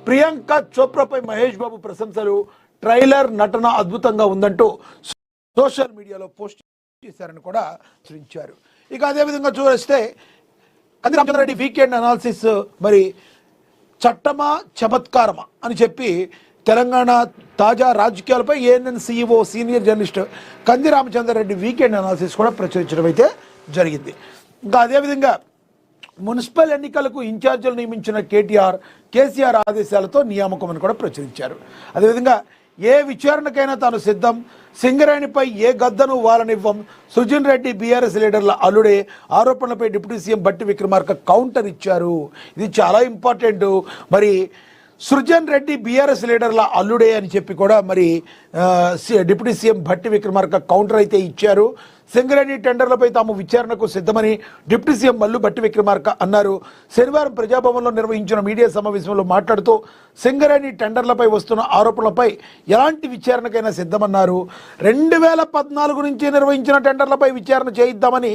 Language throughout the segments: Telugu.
ప్రియాంక చోప్రాపై మహేష్ బాబు ప్రశంసలు, ట్రైలర్ నటన అద్భుతంగా ఉందంటూ సోషల్ మీడియాలో పోస్ట్ చేశారని కూడా హెచ్చరించారు. ఇక అదేవిధంగా చూస్తే కంది రామచంద్రారెడ్డి వీకెండ్ అనాలిసిస్ మరి చట్టమా చమత్కారమా అని చెప్పి తెలంగాణ తాజా రాజకీయాలపై ఏఎన్ఎన్ CEO సీనియర్ జర్నలిస్ట్ కంది రామచంద్రారెడ్డి వీకెండ్ అనాలిసిస్ కూడా ప్రచురించడం అయితే జరిగింది. ఇంకా అదేవిధంగా మున్సిపల్ ఎన్నికలకు ఇన్ఛార్జీలు నియమించిన కేసీఆర్ ఆదేశాలతో నియామకం అని కూడా ప్రచురించారు. అదేవిధంగా ఏ విచారణకైనా తాను సిద్ధం, సింగరేణిపై ఏ గద్దను వాలనివ్వం, సుజన్ రెడ్డి బీఆర్ఎస్ లీడర్ల అల్లుడే, ఆరోపణలపై డిప్యూటీ సీఎం బట్టి విక్రమార్క కౌంటర్ ఇచ్చారు. ఇది చాలా ఇంపార్టెంట్. మరి సృజన్ రెడ్డి బీఆర్ఎస్ లీడర్ల అల్లుడే అని చెప్పి కూడా మరి deputy CM Bhatti Vikramarka counter అయితే ఇచ్చారు. సింగరేణి టెండర్లపై తాము విచారణకు సిద్ధమని డిప్యూటీ సీఎం మల్లు భట్టి విక్రమార్క అన్నారు. శనివారం ప్రజాభవన్లో నిర్వహించిన మీడియా సమావేశంలో మాట్లాడుతూ సింగరేణి టెండర్లపై వస్తున్న ఆరోపణలపై ఎలాంటి విచారణకైనా సిద్ధమన్నారు. 2014 నుంచి నిర్వహించిన టెండర్లపై విచారణ చేయిద్దామని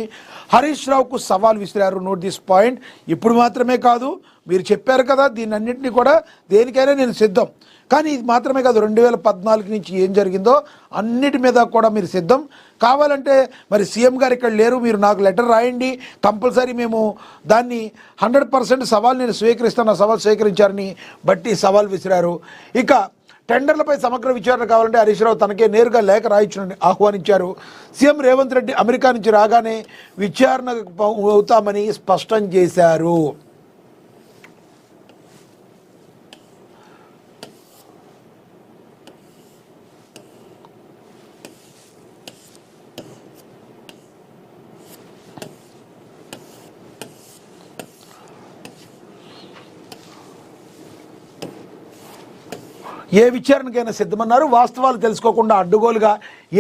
హరీష్ రావుకు సవాల్ విసిరారు. Note this point. ఇప్పుడు మాత్రమే కాదు, మీరు చెప్పారు కదా దీన్ని అన్నింటినీ కూడా దేనికైనా నేను సిద్ధం, కానీ ఇది మాత్రమే కాదు 2014 నుంచి ఏం జరిగిందో అన్నిటి మీద కూడా మీరు సిద్ధం. కావాలంటే మరి సీఎం గారు ఇక్కడ లేరు, మీరు నాకు లెటర్ రాయండి, కంపల్సరీ మేము దాన్ని 100% సవాల్ నేను స్వీకరిస్తాను, సవాల్ స్వీకరించారని బట్టి సవాల్ విసిరారు. ఇక టెండర్లపై సమగ్ర విచారణ కావాలంటే హరీష్ రావు తనకే నేరుగా లేఖ రాయించని ఆహ్వానించారు. సీఎం రేవంత్ రెడ్డి అమెరికా నుంచి రాగానే విచారణ అవుతామని స్పష్టం చేశారు. ఏ విచారణకైనా సిద్ధమన్నారు. వాస్తవాలు తెలుసుకోకుండా అడ్డుగోలుగా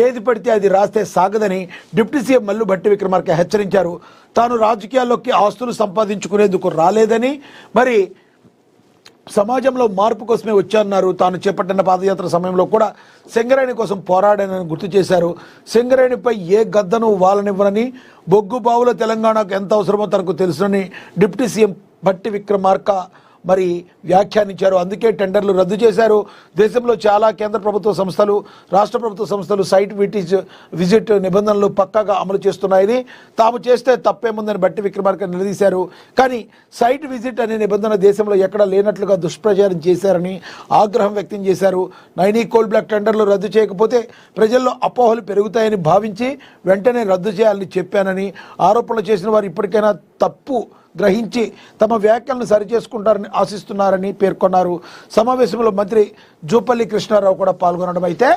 ఏది పడితే అది రాస్తే సాగదని డిప్యూటీ సీఎం మల్లు భట్టి విక్రమార్క హెచ్చరించారు. తాను రాజకీయాల్లోకి ఆస్తులు సంపాదించుకునేందుకు రాలేదని, మరి సమాజంలో మార్పు కోసమే వచ్చారన్నారు. తాను చేపట్టిన పాదయాత్ర సమయంలో కూడా సింగరేణి కోసం పోరాడానని గుర్తు చేశారు. సింగరేణిపై ఏ గద్దను వాలనివ్వనని, బొగ్గు బావుల తెలంగాణకు ఎంత అవసరమో తనకు తెలుసునని డిప్యూటీ సీఎం భట్టి విక్రమార్క మరి వ్యాఖ్యానించారు. అందుకే టెండర్లు రద్దు చేశారు. దేశంలో చాలా కేంద్ర ప్రభుత్వ సంస్థలు, రాష్ట్ర ప్రభుత్వ సంస్థలు సైట్ విజిట్ నిబంధనలు పక్కాగా అమలు చేస్తున్నాయని, తాము చేస్తే తప్పేముందని బట్టి విక్రమార్క నిలదీశారు. కానీ సైట్ విజిట్ అనే నిబంధన దేశంలో ఎక్కడా లేనట్లుగా దుష్ప్రచారం చేశారని ఆగ్రహం వ్యక్తం చేశారు. నైనీ కోల్ బ్లాక్ టెండర్లు రద్దు చేయకపోతే ప్రజల్లో అపోహలు పెరుగుతాయని భావించి వెంటనే రద్దు చేయాలని చెప్పానని, ఆరోపణలు చేసిన వారు ఇప్పటికైనా తప్పు గ్రహించి తమ వ్యాఖ్యలను సరిచేసుకుంటారని ఆశిస్తున్నారని పేర్కొన్నారు. సమావేశంలో మంత్రి జూపల్లి కృష్ణారావు కూడా పాల్గొనడం అయితే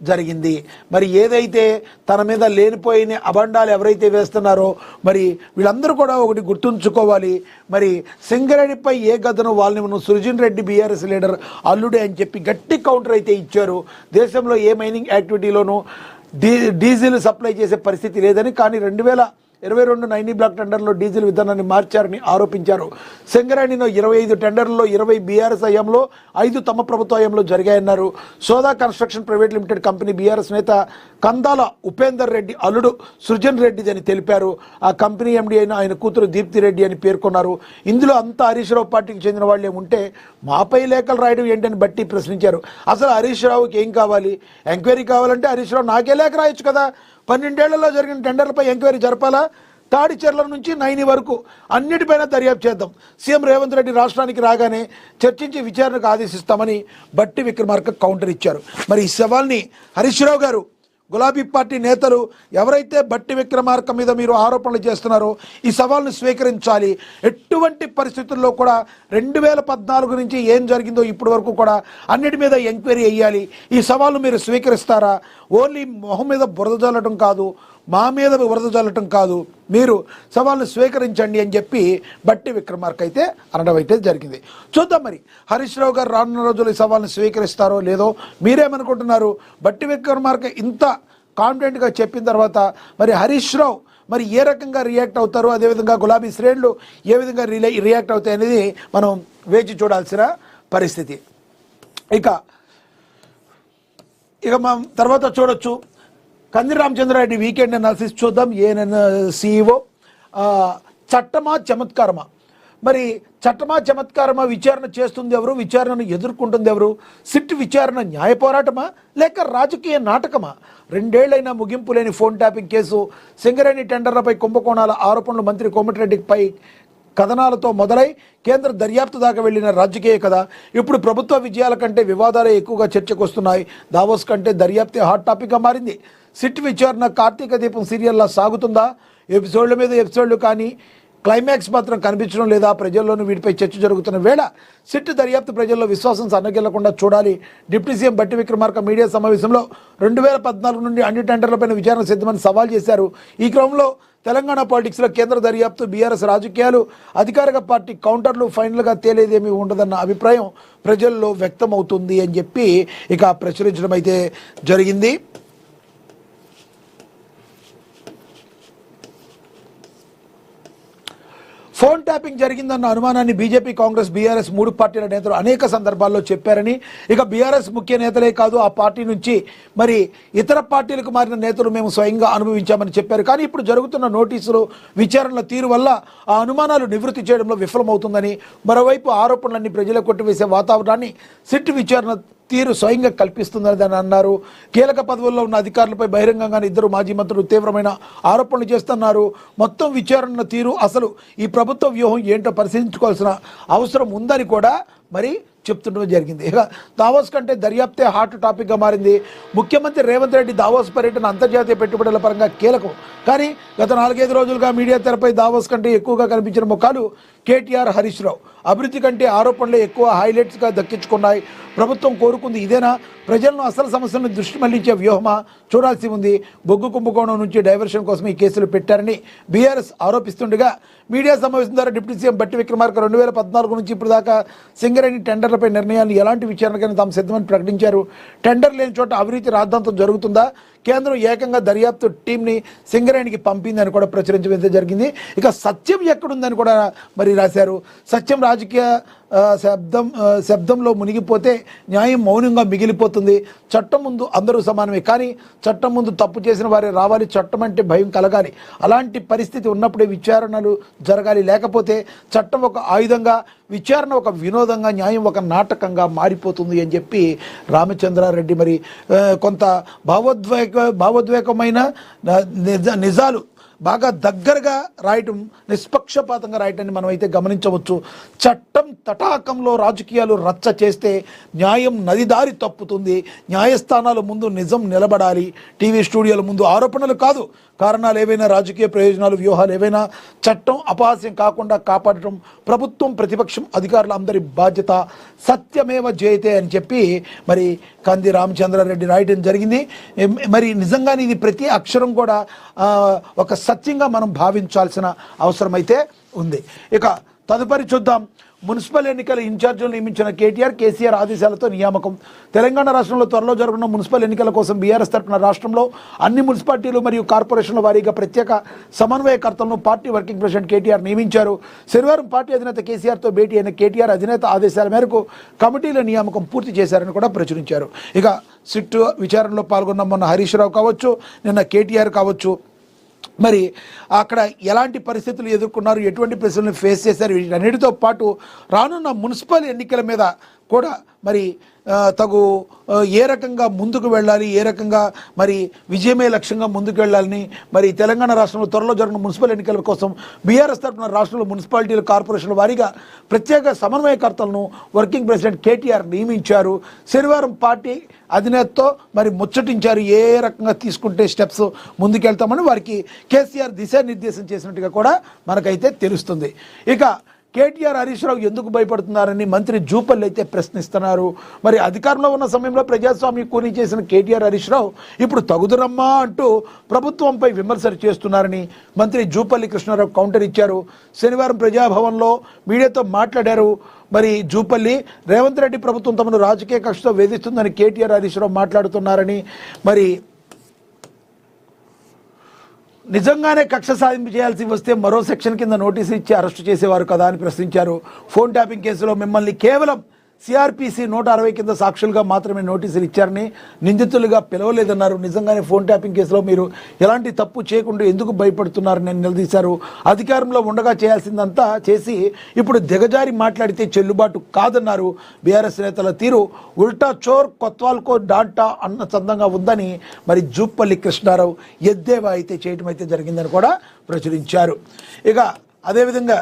జరిగింది. మరి ఏదైతే తన మీద లేనిపోయిన అబండాలు ఎవరైతే వేస్తున్నారో మరి వీళ్ళందరూ కూడా ఒకటి గుర్తుంచుకోవాలి. మరి సింగరేణిపై ఏ గదను వాళ్ళని సృజన్ రెడ్డి బీఆర్ఎస్ లీడర్ అల్లుడే అని చెప్పి గట్టి కౌంటర్ అయితే ఇచ్చారు. దేశంలో ఏ మైనింగ్ యాక్టివిటీలోనూ డీజిల్ సప్లై చేసే పరిస్థితి లేదని, కానీ 2022 నైనీ బ్లాక్ టెండర్లో డీజిల్ విధానాన్ని మార్చారని ఆరోపించారు. సింగరేణిలో 25 టెండర్లలో 20 బీఆర్ఎస్ హయాంలో, 5 తమ ప్రభుత్వ హయాంలో జరిగాయన్నారు. Soda construction private limited company BRS నేత కందాల ఉపేందర్ రెడ్డి అల్లుడు సృజన్ రెడ్డిది అని తెలిపారు. ఆ కంపెనీ ఎండీ అయిన ఆయన కూతురు దీప్తి రెడ్డి అని పేర్కొన్నారు. ఇందులో అంతా హరీష్ రావు పార్టీకి చెందిన వాళ్ళే ఉంటే మాపై లేఖలు రాయడం ఏంటని బట్టి ప్రశ్నించారు. అసలు హరీష్ రావుకి ఏం కావాలి? ఎంక్వైరీ కావాలంటే హరీష్ రావు నాకే లేఖ రాయొచ్చు కదా. 12 ఏళ్లలో జరిగిన టెండర్లపై ఎంక్వైరీ జరపాలా? తాడిచెర్ల నుంచి నైని వరకు అన్నిటిపైన దర్యాప్తు చేద్దాం. సీఎం రేవంత్ రెడ్డి రాష్ట్రానికి రాగానే చర్చించి విచారణకు ఆదేశిస్తామని బట్టి విక్రమార్క కౌంటర్ ఇచ్చారు. మరి ఈ సవాల్ని హరీష్ రావు గారు, గులాబీ పార్టీ నేతలు ఎవరైతే బట్టి విక్రమార్క మీద మీరు ఆరోపణలు చేస్తున్నారో ఈ సవాల్ను స్వీకరించాలి. ఎటువంటి పరిస్థితుల్లో కూడా 2014 నుంచి ఏం జరిగిందో ఇప్పటి వరకు కూడా అన్నిటి మీద ఎంక్వైరీ వేయాలి. ఈ సవాల్ను మీరు స్వీకరిస్తారా? ఓన్లీ మొహం మీద బురద జల్లటం కాదు, మా మీద బురద జల్లటం కాదు, మీరు సవాల్ను స్వీకరించండి అని చెప్పి బట్టి విక్రమార్క అయితే అనడం అయితే జరిగింది. చూద్దాం మరి హరీష్ రావు గారు రానున్న రోజులు ఈ సవాల్ను స్వీకరిస్తారో లేదో. మీరేమనుకుంటున్నారు? బట్టి విక్రమార్క ఇంత కాన్ఫిడెంట్గా చెప్పిన తర్వాత మరి హరీష్ రావు మరి ఏ రకంగా రియాక్ట్ అవుతారు, అదేవిధంగా గులాబీ శ్రేణులు ఏ విధంగా రియాక్ట్ అవుతాయి అనేది మనం వేచి చూడాల్సిన పరిస్థితి. ఇక మనం తర్వాత చూడొచ్చు కంది రామచంద్రారెడ్డి వీకెండ్ అనాలిసిస్ చూద్దాం. ANN CEO చట్టమా చమత్కారమా? మరి చట్టమా చమత్కారమా విచారణ చేస్తుంది ఎవరు, విచారణను ఎదుర్కొంటుంది ఎవరు? సిట్ విచారణ న్యాయ పోరాటమా లేక రాజకీయ నాటకమా? 2 ఏళ్లైనా ముగింపు లేని ఫోన్ ట్యాపింగ్ కేసు, సింగరేణి టెండర్లపై కుంభకోణాల ఆరోపణలు, మంత్రి కోమటిరెడ్డిపై కథనాలతో మొదలై కేంద్ర దర్యాప్తు దాకా వెళ్లిన రాజకీయ కథ ఇప్పుడు ప్రభుత్వ విజయాల కంటే వివాదాలే ఎక్కువగా చర్చకు వస్తున్నాయి. దావోస్ కంటే దర్యాప్తే హాట్ టాపిక్గా మారింది. సిట్ విచారణ కార్తీక దీపం సీరియల్లా సాగుతుందా? ఎపిసోడ్ల మీద ఎపిసోడ్లు కానీ క్లైమాక్స్ మాత్రం కనిపించడం లేదా? ప్రజల్లోనూ వీటిపై చర్చ జరుగుతున్న వేళ సిట్ దర్యాప్తు ప్రజల్లో విశ్వాసం సన్నగిల్లకుండా చూడాలి. డిప్యూటీ సీఎం బట్టి విక్రమార్క మీడియా సమావేశంలో 2014 నుండి అన్ని టెండర్లపైన విచారణ సిద్ధమని సవాల్ చేశారు. ఈ క్రమంలో తెలంగాణ పాలిటిక్స్లో కేంద్ర దర్యాప్తు, బీఆర్ఎస్ రాజకీయాలు, అధికారిక పార్టీ కౌంటర్లు, ఫైనల్గా తేలేదేమీ ఉండదన్న అభిప్రాయం ప్రజల్లో వ్యక్తమవుతుంది అని చెప్పి ఇక ప్రచురించడం అయితే జరిగింది. ఫోన్ ట్యాపింగ్ జరిగిందన్న అనుమానాన్ని బీజేపీ, కాంగ్రెస్, బీఆర్ఎస్ 3 పార్టీల నేతలు అనేక సందర్భాల్లో చెప్పారని, ఇక బీఆర్ఎస్ ముఖ్య నేతలే కాదు ఆ పార్టీ నుంచి మరి ఇతర పార్టీలకు మారిన నేతలు మేము స్వయంగా అనుభవించామని చెప్పారు. కానీ ఇప్పుడు జరుగుతున్న నోటీసులు, విచారణల తీరు వల్ల ఆ అనుమానాలు నివృత్తి చేయడంలో విఫలమవుతుందని, మరోవైపు ఆరోపణలన్నీ ప్రజలకు కొట్టివేసే వాతావరణాన్ని సిట్ విచారణ తీరు స్వయంగా కల్పిస్తుందని అన్నారు. కీలక పదవుల్లో ఉన్న అధికారులపై బహిరంగంగానే 2 మాజీ మంత్రులు తీవ్రమైన ఆరోపణలు చేస్తున్నారు. మొత్తం విచారణ తీరు, అసలు ఈ ప్రభుత్వ వ్యూహం ఏంటో పరిశీలించుకోవాల్సిన అవసరం ఉందని కూడా మరి చెప్తుండడం జరిగింది. ఇక దావోస్ కంటే దర్యాప్తే హాట్ టాపిక్గా మారింది. ముఖ్యమంత్రి రేవంత్ రెడ్డి దావోస్ పర్యటన అంతర్జాతీయ పెట్టుబడుల పరంగా కీలకం. కానీ గత 4-5 రోజులుగా మీడియా తెరపై దావోస్ కంటే ఎక్కువగా కనిపించిన ముఖాలు కేటీఆర్, హరీష్ రావు. అభివృద్ధి కంటే ఆరోపణలే ఎక్కువ హైలైట్స్గా దక్కించుకున్నాయి. ప్రభుత్వం కోరుకుంది ఇదేనా? ప్రజలను అసలు సమస్యలను దృష్టి మళ్లించే వ్యూహమా? చూడాల్సి ఉంది. బొగ్గు కుంభకోణం నుంచి డైవర్షన్ కోసం ఈ కేసులు పెట్టారని బీఆర్ఎస్ ఆరోపిస్తుండగా, మీడియా సమావేశం ద్వారా డిప్యూటీ సీఎం బట్టి విక్రమార్క 2014 నుంచి ఇప్పుడు దాకా సింగరేణి టెండర్లపై నిర్ణయాలు ఎలాంటి విచారణకైనా తాము సిద్ధమని ప్రకటించారు. టెండర్ లేని చోట అవినీతి రాద్ధాంతం జరుగుతుందా? కేంద్రం ఏకంగా దర్యాప్తు టీంని సింగరేణికి పంపిందని కూడా ప్రచురించడం జరిగింది. ఇక సత్యం ఎక్కడుందని కూడా మరి రాశారు. సత్యం రాజకీయ శబ్దంలో మునిగిపోతే న్యాయం మౌనంగా మిగిలిపోతుంది. చట్టం ముందు అందరూ సమానమే, కానీ చట్టం ముందు తప్పు చేసిన వారే రావాలి. చట్టం అంటే భయం కలగాలి. అలాంటి పరిస్థితి ఉన్నప్పుడే విచారణలు జరగాలి. లేకపోతే చట్టం ఒక ఆయుధంగా, విచారణ ఒక వినోదంగా, న్యాయం ఒక నాటకంగా మారిపోతుంది అని చెప్పి రామచంద్రారెడ్డి మరి కొంత భావోద్వేగమైన నిజాలు బాగా దగ్గరగా రాయటం, నిష్పక్షపాతంగా రాయటాన్ని మనం అయితే గమనించవచ్చు. చట్టం తటాకంలో రాజకీయాలు రచ్చ చేస్తే న్యాయం నదిదారి తప్పుతుంది. న్యాయస్థానాల ముందు నిజం నిలబడాలి. టీవీ స్టూడియోల ముందు ఆరోపణలు కాదు, కారణాలు ఏవైనా, రాజకీయ ప్రయోజనాలు, వ్యూహాలు ఏవైనా చట్టం అపహాస్యం కాకుండా కాపాడటం ప్రభుత్వం, ప్రతిపక్షం, అధికారుల అందరి బాధ్యత. సత్యమేవ జయతే అని చెప్పి మరి కంది రామచంద్రారెడ్డి రాయటం జరిగింది. మరి నిజంగానే ఇది ప్రతి అక్షరం కూడా ఒక సత్యంగా మనం భావించాల్సిన అవసరం అయితే ఉంది. ఇక తదుపరి చూద్దాం. మున్సిపల్ ఎన్నికల ఇన్ఛార్జీలు నియమించిన కేసీఆర్ ఆదేశాలతో నియామకం. తెలంగాణ రాష్ట్రంలో త్వరలో జరగనున్న మున్సిపల్ ఎన్నికల కోసం బీఆర్ఎస్ తరఫున రాష్ట్రంలో అన్ని మున్సిపాలిటీలు మరియు కార్పొరేషన్ల వారీగా ప్రత్యేక సమన్వయకర్తలను పార్టీ వర్కింగ్ ప్రెసిడెంట్ కేటీఆర్ నియమించారు. శనివారం పార్టీ అధినేత కేసీఆర్తో భేటీ అయిన కేటీఆర్ అధినేత ఆదేశాల మేరకు కమిటీల నియామకం పూర్తి చేశారని కూడా ప్రచురించారు. ఇక సిట్ విచారణలో పాల్గొన్న మొన్న హరీష్ రావు కావచ్చు, నిన్న కేటీఆర్ కావచ్చు, మరి అక్కడ ఎలాంటి పరిస్థితులు ఎదుర్కొన్నారు, ఎటువంటి ప్రశ్నలను ఫేస్ చేశారు, వీటన్నిటితో పాటు రానున్న మున్సిపల్ ఎన్నికల మీద కూడా మరి తగు ఏ రకంగా ముందుకు వెళ్ళాలి, ఏ రకంగా మరి విజయమే లక్ష్యంగా ముందుకు వెళ్ళాలని మరి తెలంగాణ రాష్ట్రంలో త్వరలో జరిగిన మున్సిపల్ ఎన్నికల కోసం బీఆర్ఎస్ తరఫున రాష్ట్రంలో మున్సిపాలిటీలు, కార్పొరేషన్ల వారీగా ప్రత్యేక సమన్వయకర్తలను వర్కింగ్ ప్రెసిడెంట్ కేటీఆర్ నియమించారు. శనివారం పార్టీ అధినేతతో మరి ముచ్చటించారు. ఏ రకంగా తీసుకుంటే స్టెప్స్ ముందుకెళ్తామని వారికి కేసీఆర్ దిశానిర్దేశం చేసినట్టుగా కూడా మనకైతే తెలుస్తుంది. ఇక కేటీఆర్, హరీష్ రావు ఎందుకు భయపడుతున్నారని మంత్రి జూపల్లి అయితే ప్రశ్నిస్తున్నారు. మరి అధికారంలో ఉన్న సమయంలో ప్రజాస్వామ్యం కూని చేసిన కేటీఆర్, హరీష్ రావు ఇప్పుడు తగుదురమ్మా అంటూ ప్రభుత్వంపై విమర్శలు చేస్తున్నారని మంత్రి జూపల్లి కృష్ణారావు కౌంటర్ ఇచ్చారు. శనివారం ప్రజాభవన్లో మీడియాతో మాట్లాడారు. మరి జూపల్లి, రేవంత్ రెడ్డి ప్రభుత్వం తమను రాజకీయ కక్షతో వేధిస్తుందని కేటీఆర్, హరీష్ రావు మాట్లాడుతున్నారని, మరి నిజంగానే కక్ష సాధింపు చేయాల్సి వస్తే మరో సెక్షన్ కింద నోటీసు ఇచ్చి అరెస్టు చేసేవారు కదా అని ప్రశ్నించారు. ఫోన్ ట్యాపింగ్ కేసులో మిమ్మల్ని కేవలం సిఆర్పిసి 160 కింద సాక్షులుగా మాత్రమే నోటీసులు ఇచ్చారని, నిందితులుగా పిలవలేదన్నారు. నిజంగానే ఫోన్ ట్యాపింగ్ కేసులో మీరు ఎలాంటి తప్పు చేయకుండా ఎందుకు భయపడుతున్నారని నిలదీశారు. అధికారంలో ఉండగా చేయాల్సిందంతా చేసి ఇప్పుడు దిగజారి మాట్లాడితే చెల్లుబాటు కాదన్నారు. బీఆర్ఎస్ నేతల తీరు ఉల్టా చోర్ కొత్వాల్కో డాటా అన్న చందంగా ఉందని మరి జూపల్లి కృష్ణారావు ఎద్దేవా అయితే చేయటం అయితే జరిగిందని కూడా ప్రచురించారు. ఇక అదేవిధంగా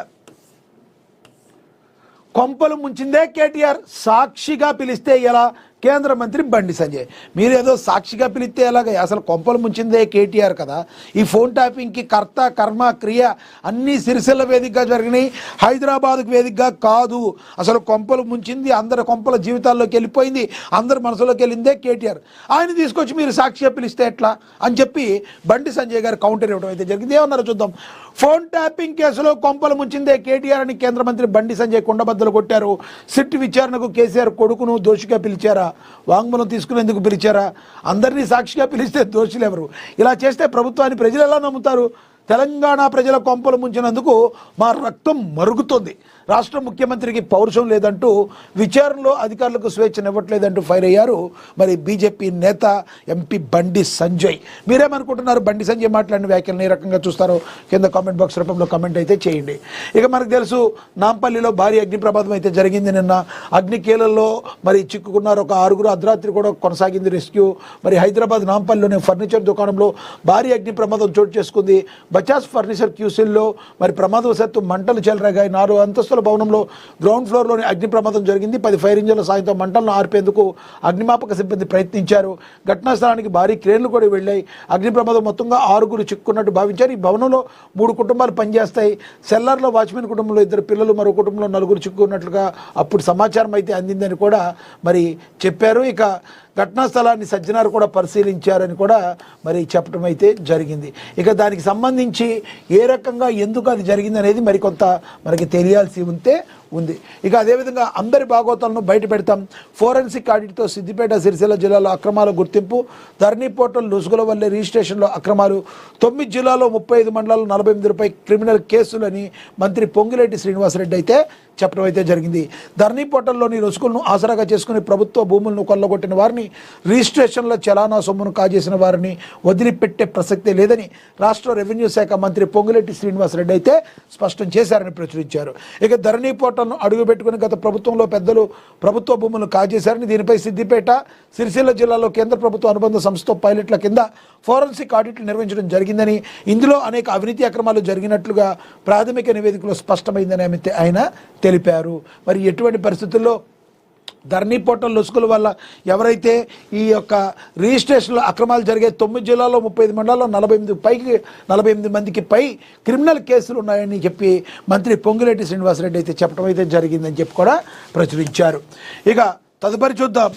కొంపలు ముంచిందే కేటీఆర్, సాక్షిగా పిలిస్తే ఎలా? కేంద్ర మంత్రి బండి సంజయ్. మీరు ఏదో సాక్షిగా పిలిస్తే ఎలాగ? అసలు కొంపలు ముంచిందే కేటీఆర్ కదా. ఈ ఫోన్ ట్యాపింగ్కి కర్త కర్మ క్రియ అన్నీ సిరిసిల్ల వేదికగా జరిగినాయి, హైదరాబాద్కు వేదికగా కాదు. అసలు కొంపలు ముంచింది, అందరి కొంపల జీవితాల్లోకి వెళ్ళిపోయింది, అందరి మనసులోకి వెళ్ళిందే కేటీఆర్. ఆయన తీసుకొచ్చి మీరు సాక్షిగా పిలిస్తే ఎట్లా అని చెప్పి బండి సంజయ్ గారు కౌంటర్ ఇవ్వడం అయితే జరిగింది. ఏమన్నారో చూద్దాం. ఫోన్ ట్యాపింగ్ కేసులో కొంపలు ముంచిందే కేటీఆర్ అని కేంద్ర మంత్రి బండి సంజయ్ కుండబద్దలు కొట్టారు. సిట్ విచారణకు కేసీఆర్ కొడుకును దోషిగా పిలిచారా? వాంగ్మూలం తీసుకునేందుకు పిలిచారా? అందరినీ సాక్షిగా పిలిస్తే దోషులు ఎవరు? ఇలా చేస్తే ప్రభుత్వాన్ని ప్రజలు ఎలా నమ్ముతారు? తెలంగాణ ప్రజల కొంపలు ముంచినందుకు మా రక్తం మరుగుతుంది. రాష్ట్ర ముఖ్యమంత్రికి పౌరుషం లేదంటూ, విచారణలో అధికారులకు స్వేచ్ఛనివ్వట్లేదంటూ ఫైర్ అయ్యారు మరి బీజేపీ నేత ఎంపీ బండి సంజయ్. మీరేమనుకుంటున్నారు? బండి సంజయ్ మాట్లాడిన వ్యాఖ్యలను ఏ రకంగా చూస్తారో కింద కామెంట్ బాక్స్ రూపంలో కామెంట్ అయితే చేయండి. ఇక మనకు తెలుసు, నాంపల్లిలో భారీ అగ్ని ప్రమాదం అయితే జరిగింది. నిన్న అగ్నికీలల్లో మరి చిక్కుకున్నారు ఒక 6. అర్ధరాత్రి కూడా కొనసాగింది రెస్క్యూ. మరి హైదరాబాద్ నాంపల్లిలోని ఫర్నిచర్ దుకాణంలో భారీ అగ్ని ప్రమాదం చోటు చేసుకుంది. బజాజ్ ఫర్నిచర్ క్యూసిల్లో మరి ప్రమాదవశాత్తు మంటలు చెలరేగాయి. 4 అంతస్తుల భవనంలో గ్రౌండ్ ఫ్లోర్లోని అగ్ని ప్రమాదం జరిగింది. 10 ఫైర్ ఇంజన్ల సాయంతో మంటలను ఆర్పేందుకు అగ్నిమాపక సిబ్బంది ప్రయత్నించారు. ఘటనా స్థలానికి భారీ క్రేన్లు కూడా వెళ్ళాయి. అగ్ని ప్రమాదం మొత్తంగా 6 చిక్కున్నట్టు భావించారు. ఈ భవనంలో 3 కుటుంబాలు పనిచేస్తాయి. సెల్లార్లో వాచ్మెన్ కుటుంబంలో 2 పిల్లలు, మరో కుటుంబంలో 4 చిక్కున్నట్లుగా అప్పుడు సమాచారం అయితే అందిందని కూడా మరి చెప్పారు. ఇక ఘటనా స్థలాన్ని సజ్జనారు కూడా పరిశీలించారని కూడా మరి చెప్పడం అయితే జరిగింది. ఇక దానికి సంబంధించి ఏ రకంగా ఎందుకు అది జరిగింది అనేది మరికొంత మనకి తెలియాల్సి ఉంది. ఇక అదేవిధంగా అందరి భాగోతాలను బయట పెడతాం. ఫోరెన్సిక్ ఆడిట్తో సిద్దిపేట, సిరిసిల్ల జిల్లాలో అక్రమాల గుర్తింపు. ధరణి పోర్టల్ లొసుగుల వల్లే రిజిస్ట్రేషన్లో అక్రమాలు. 9 జిల్లాల్లో 35 మండలాలు 48 క్రిమినల్ కేసులని మంత్రి పొంగిరెడ్డి శ్రీనివాసరెడ్డి అయితే చెప్పడం అయితే జరిగింది. ధరణి పోర్టల్లోని లొసుగులను ఆసరాగా చేసుకుని ప్రభుత్వ భూములను కొల్లగొట్టిన వారిని, రిజిస్ట్రేషన్ల చలానా సొమ్మును కాజేసిన వారిని వదిలిపెట్టే ప్రసక్తే లేదని రాష్ట్ర రెవెన్యూ శాఖ మంత్రి పొంగిరెడ్డి శ్రీనివాసరెడ్డి అయితే స్పష్టం చేశారని ప్రచురించారు. ఇక ధరణి పోర్టల్ను అడుగుపెట్టుకుని గత ప్రభుత్వంలో పెద్దలు ప్రభుత్వ భూములను కాజేశారని, దీనిపై సిద్దిపేట, సిరిసిల్ల జిల్లాలో కేంద్ర ప్రభుత్వ అనుబంధ సంస్థ పైలట్ల కింద ఫోరెన్సిక్ ఆడిట్లు నిర్వహించడం జరిగిందని, ఇందులో అనేక అవినీతి అక్రమాలు జరిగినట్లుగా ప్రాథమిక నివేదికలో స్పష్టమైందని ఆయన తెలిపారు. మరి ఎటువంటి పరిస్థితుల్లో ధరణి పోర్టల్ లొసుగుల వల్ల ఎవరైతే ఈ యొక్క రిజిస్ట్రేషన్లో అక్రమాలు జరిగే 9 జిల్లాల్లో 35 మండలాల్లో 48 మందికి పై క్రిమినల్ కేసులు ఉన్నాయని చెప్పి మంత్రి పొంగిరెడ్డి శ్రీనివాసరెడ్డి అయితే చెప్పడం అయితే జరిగిందని చెప్పి కూడా ప్రచురించారు. ఇక తదుపరి చూద్దాం.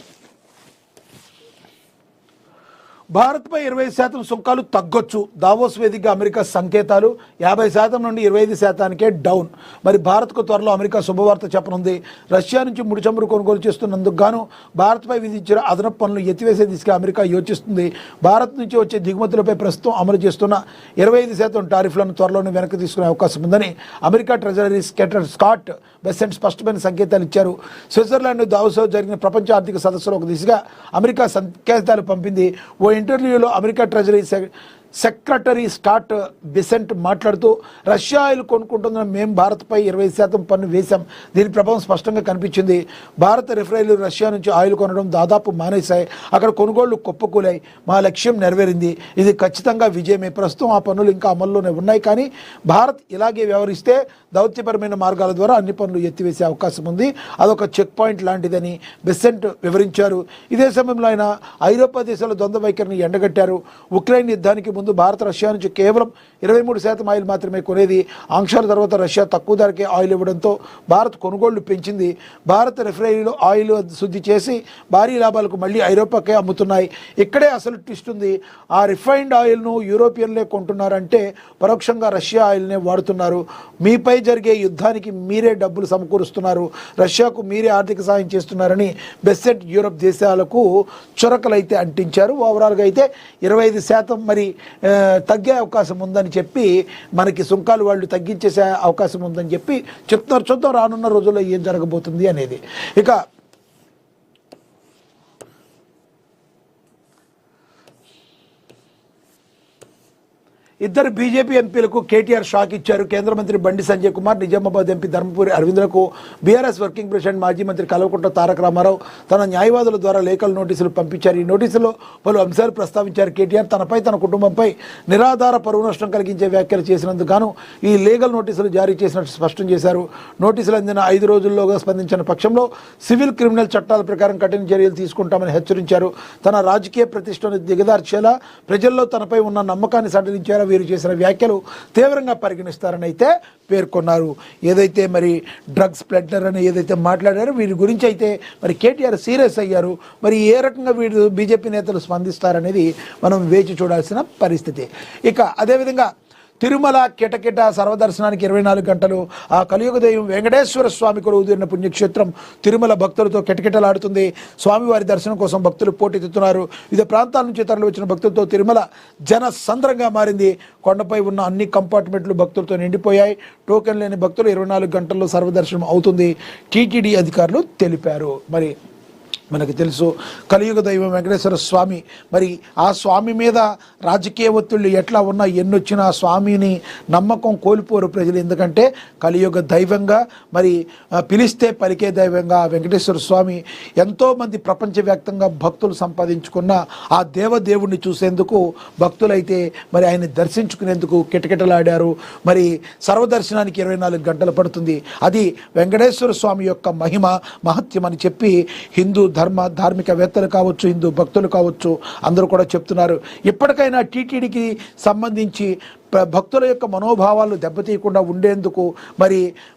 భారత్పై 20% సుంకాలు తగ్గొచ్చు. దావోస్ వేదికగా అమెరికా సంకేతాలు. 50% నుండి 25%కే డౌన్. మరి భారత్కు త్వరలో అమెరికా శుభవార్త చెప్పనుంది. రష్యా నుంచి ముడి చమురు కొనుగోలు చేస్తున్నందుకు గాను భారత్పై విధించిన అదనపు పనులు ఎత్తివేసే దిశగా అమెరికా యోచిస్తుంది. భారత్ నుంచి వచ్చే దిగుమతులపై ప్రస్తుతం అమలు చేస్తున్న 25% టారిఫ్లను త్వరలోనే వెనక్కి తీసుకునే అవకాశం ఉందని America treasury secretary Scott Besant స్పష్టమైన సంకేతాలు ఇచ్చారు. స్విట్జర్లాండ్ దావోస్లో జరిగిన ప్రపంచ ఆర్థిక సదస్సులో ఒక దిశగా అమెరికా సంకేతాలు పంపింది. ఓ ఇంటర్వ్యూలో America treasury secretary Scott Besant మాట్లాడుతూ, రష్యా ఆయిల్ కొనుక్కుంటున్న మేము భారత్పై 20% పన్ను వేశాం. దీని ప్రభావం స్పష్టంగా కనిపించింది. భారత రిఫైనరీలు రష్యా నుంచి ఆయిల్ కొనడం దాదాపు మానేశాయి. అక్కడ కొనుగోళ్లు కుప్పకూలాయి. మా లక్ష్యం నెరవేరింది. ఇది ఖచ్చితంగా విజయమే. ప్రస్తుతం ఆ పన్నులు ఇంకా అమల్లోనే ఉన్నాయి. కానీ భారత్ ఇలాగే వ్యవహరిస్తే దౌత్యపరమైన మార్గాల ద్వారా అన్ని పనులు ఎత్తివేసే అవకాశం ఉంది. అదొక చెక్ పాయింట్ లాంటిదని బెసెంట్ వివరించారు. ఇదే సమయంలో ఆయన ఐరోపా దేశాల ద్వంద్వ వైఖరిని ఎండగట్టారు. ఉక్రెయిన్ యుద్ధానికి ముందు భారత్ రష్యా నుంచి కేవలం 23% ఆయిల్ మాత్రమే కొనేది. ఆంక్షల తర్వాత రష్యా తక్కువ ధరకే ఆయిల్ ఇవ్వడంతో భారత్ కొనుగోళ్లు పెంచింది. భారత రిఫైనరీలో ఆయిల్ శుద్ధి చేసి భారీ లాభాలకు మళ్ళీ ఐరోపాకే అమ్ముతున్నాయి. ఇక్కడే అసలు ట్విస్ట్ ఉంది. ఆ రిఫైన్డ్ ఆయిల్ను యూరోపియన్లే కొంటున్నారంటే పరోక్షంగా రష్యా ఆయిల్నే వాడుతున్నారు. మీపై జరిగే యుద్ధానికి మీరే డబ్బులు సమకూరుస్తున్నారు, రష్యాకు మీరే ఆర్థిక సాయం చేస్తున్నారని బెసెంట్ యూరోప్ దేశాలకు చురకలైతే అంటించారు. ఓవరాల్గా అయితే 25% మరి తగ్గే అవకాశం ఉందని చెప్పి, మనకి సుంకాలు వాళ్ళు తగ్గించేసే అవకాశం ఉందని చెప్పి చెప్తున్నారు. చూద్దాం రానున్న రోజుల్లో ఏం జరగబోతుంది అనేది. ఇక ఇద్దరు బీజేపీ ఎంపీలకు కేటీఆర్ షాక్ ఇచ్చారు. కేంద్ర మంత్రి బండి సంజయ్ కుమార్, నిజామాబాద్ ఎంపీ ధర్మపురి అరవింద్లకు బీఆర్ఎస్ వర్కింగ్ ప్రెసిడెంట్ మాజీ మంత్రి కల్వకుంట్ల తారక రామారావు తన న్యాయవాదుల ద్వారా లేఖలు నోటీసులు పంపించారు. ఈ నోటీసులో పలు అంశాలు ప్రస్తావించారు. కేటీఆర్ తనపై తన కుటుంబంపై నిరాధార పరువు నష్టం కలిగించే వ్యాఖ్యలు చేసినందుకు గాను ఈ లీగల్ నోటీసులు జారీ చేసినట్టు స్పష్టం చేశారు. నోటీసులు అందిన 5 రోజుల్లోగా స్పందించిన పక్షంలో సివిల్ క్రిమినల్ చట్టాల ప్రకారం కఠిన చర్యలు తీసుకుంటామని హెచ్చరించారు. తన రాజకీయ ప్రతిష్టను దిగదార్చేలా ప్రజల్లో తనపై ఉన్న నమ్మకాన్ని సడలించేలా వీరు చేసిన వ్యాఖ్యలు తీవ్రంగా పరిగణిస్తారని అయితే పేర్కొన్నారు. ఏదైతే మరి డ్రగ్స్ ప్లెడ్లర్ అని ఏదైతే మాట్లాడారో వీరి గురించి అయితే మరి కేటీఆర్ సీరియస్ అయ్యారు. మరి ఏ రకంగా వీరు బీజేపీ నేతలు స్పందిస్తారనేది మనం వేచి చూడాల్సిన పరిస్థితి. ఇక అదేవిధంగా తిరుమల కిటకిట సర్వదర్శనానికి 24 గంటలు ఆ కలియుగ దైవం వెంకటేశ్వర స్వామి కొలువుదీరిన పుణ్యక్షేత్రం తిరుమల భక్తులతో కిటకిటలాడుతుంది. స్వామివారి దర్శనం కోసం భక్తులు పోటెత్తుతున్నారు. వివిధ ప్రాంతాల నుంచి తరలి వచ్చిన భక్తులతో తిరుమల జన సంద్రంగా మారింది. కొండపై ఉన్న అన్ని కంపార్ట్మెంట్లు భక్తులతో నిండిపోయాయి. టోకెన్ లేని భక్తులు 24 గంటల్లో సర్వదర్శనం అవుతుంది టీటీడీ అధికారులు తెలిపారు. మరి మనకు తెలుసు కలియుగ దైవం వెంకటేశ్వర స్వామి, మరి ఆ స్వామి మీద రాజకీయ ఒత్తిళ్ళు ఎట్లా ఉన్నా ఎన్నొచ్చినా ఆ స్వామిని నమ్మకం కోల్పోరు ప్రజలు. ఎందుకంటే కలియుగ దైవంగా మరి పిలిస్తే పలికే దైవంగా వెంకటేశ్వర స్వామి ఎంతోమంది ప్రపంచవ్యాప్తంగా భక్తులు సంపాదించుకున్న ఆ దేవదేవుణ్ణి చూసేందుకు భక్తులైతే మరి ఆయన దర్శించుకునేందుకు కిటకిటలాడారు. మరి సర్వదర్శనానికి 24 గంటలు పడుతుంది. అది వెంకటేశ్వర స్వామి యొక్క మహిమ మహత్యం అని చెప్పి హిందూ ధార్మికవేత్తలు కావచ్చు, హిందూ భక్తులు కావచ్చు, అందరూ కూడా చెప్తున్నారు. ఇప్పటికైనా టీటీడీకి సంబంధించి భక్తుల యొక్క మనోభావాలు దెబ్బతీయకుండా ఉండేందుకు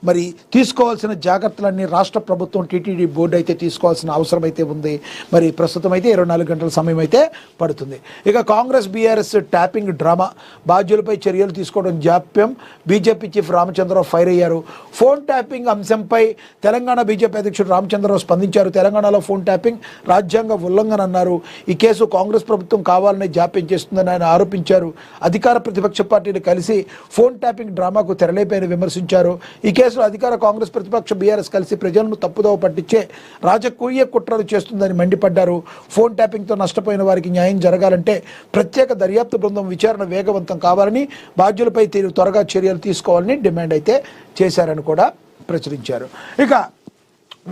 మరి తీసుకోవాల్సిన జాగ్రత్తలన్నీ రాష్ట్ర ప్రభుత్వం టీటీడీ బోర్డు అయితే తీసుకోవాల్సిన అవసరం అయితే ఉంది. మరి ప్రస్తుతం అయితే 24 గంటల సమయం అయితే పడుతుంది. ఇక కాంగ్రెస్ బీఆర్ఎస్ ట్యాపింగ్ డ్రామా, బాధ్యులపై చర్యలు తీసుకోవడం జాప్యం, బీజేపీ చీఫ్ రామచంద్రరావు ఫైర్ అయ్యారు. ఫోన్ ట్యాపింగ్ అంశంపై తెలంగాణ బీజేపీ అధ్యక్షుడు రామచంద్రరావు స్పందించారు. తెలంగాణలో ఫోన్ ట్యాపింగ్ రాజ్యాంగ ఉల్లంఘన అన్నారు. ఈ కేసు కాంగ్రెస్ ప్రభుత్వం కావాలని జాప్యం చేస్తుందని ఆయన ఆరోపించారు. అధికార ప్రతిపక్ష పార్టీలు కలిసి ఫోన్ ట్యాపింగ్ డ్రామాకు తెరలేపైన విమర్శించారు. ఈ కేసులో అధికార కాంగ్రెస్ ప్రతిపక్ష బీఆర్ఎస్ కలిసి ప్రజలను తప్పుదోవ పట్టించే రాజకీయ కుట్రలు చేస్తుందని మండిపడ్డారు. ఫోన్ ట్యాపింగ్తో నష్టపోయిన వారికి న్యాయం జరగాలంటే ప్రత్యేక దర్యాప్తు బృందం విచారణ వేగవంతం కావాలని, బాధ్యులపై త్వరగా చర్యలు తీసుకోవాలని డిమాండ్ అయితే చేశారని కూడా ప్రచురించారు. ఇక